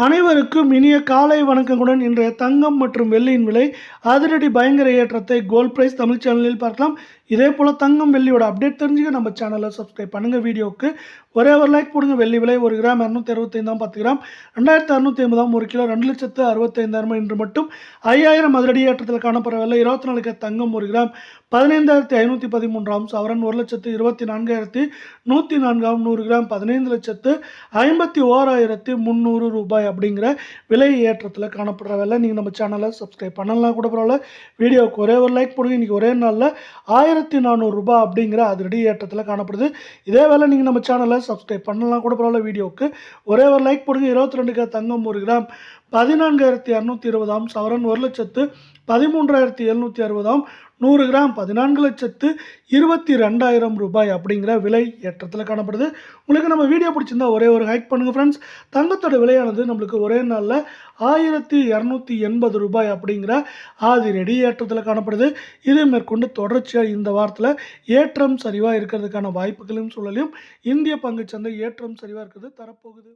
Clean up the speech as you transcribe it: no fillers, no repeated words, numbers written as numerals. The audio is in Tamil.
அனைவருக்கும் இனிய காலை வணக்கங்களுடன் இன்றைய தங்கம் மற்றும் வெள்ளியின் விலை அதிரடி பயங்கர ஏற்றத்தை கோல்ட் பிரைஸ் தமிழ் சேனலில் பார்க்கலாம். இதே போல் தங்கம் வெள்ளியோட அப்டேட் தெரிஞ்சுக்க நம்ம சேனலை சப்ஸ்கிரைப் பண்ணுங்கள். வீடியோவுக்கு ஒரே ஒரு லைக் போடுங்க. வெள்ளி விலை 1 கிராம் 265 10 கிராம் 2650 1 கிலோ 2,65,000 இன்று மட்டும் 5000 அதிரடி ஏற்றத்தில் காணப்படுற விலை. 24 கேரட் தங்கம் 1 கிராம் 15,513 சவரன் 1,24,104 100 கிராம் 15,51,300 ரூபாய் அப்படிங்கிற விலை ஏற்றத்தில் காணப்படுற விலை. நீங்கள் நம்ம சேனலை சப்ஸ்கிரைப் பண்ணலாம் கூட பரவாயில்ல. வீடியோவுக்கு ஒரே ஒரு லைக் போடுங்க. இன்றைக்கி ஒரே நாளில் 1,400 ரூபாய் அப்படிங்கிற அதிரடி ஏற்றத்தில் காணப்படுது. இதே வேலை நீங்கள் நம்ம சேனலை சப்ஸ்கிரைப் பண்ணலாம் கூட பரவாயில்ல. வீடியோவுக்கு ஒரே ஒரு லைக் போடுங்க. 22 கேரட் தங்கம் 1 கிராம் 14,220 சவரன் 1,13,760 100 கிராம் 14,22,000 ரூபாய் அப்படிங்கிற விலை ஏற்றத்தில் காணப்படுது. உங்களுக்கு நம்ம வீடியோ பிடிச்சிருந்தா ஒரே ஒரு லைக் பண்ணுங்கள் ஃப்ரெண்ட்ஸ். தங்கத்தோட விலையானது நம்மளுக்கு ஒரே நாளில் 1,280 ரூபாய் அப்படிங்கிற அதிரடி ஏற்றத்தில் காணப்படுது. இது மேற்கொண்டு தொடர்ச்சியாக இந்த வாரத்தில் ஏற்றம் சரிவாக இருக்கிறதுக்கான வாய்ப்புகளையும் சூழலையும் இந்திய பங்குச்சந்தை ஏற்றம் சரிவாக இருக்கிறது தரப்போகுது.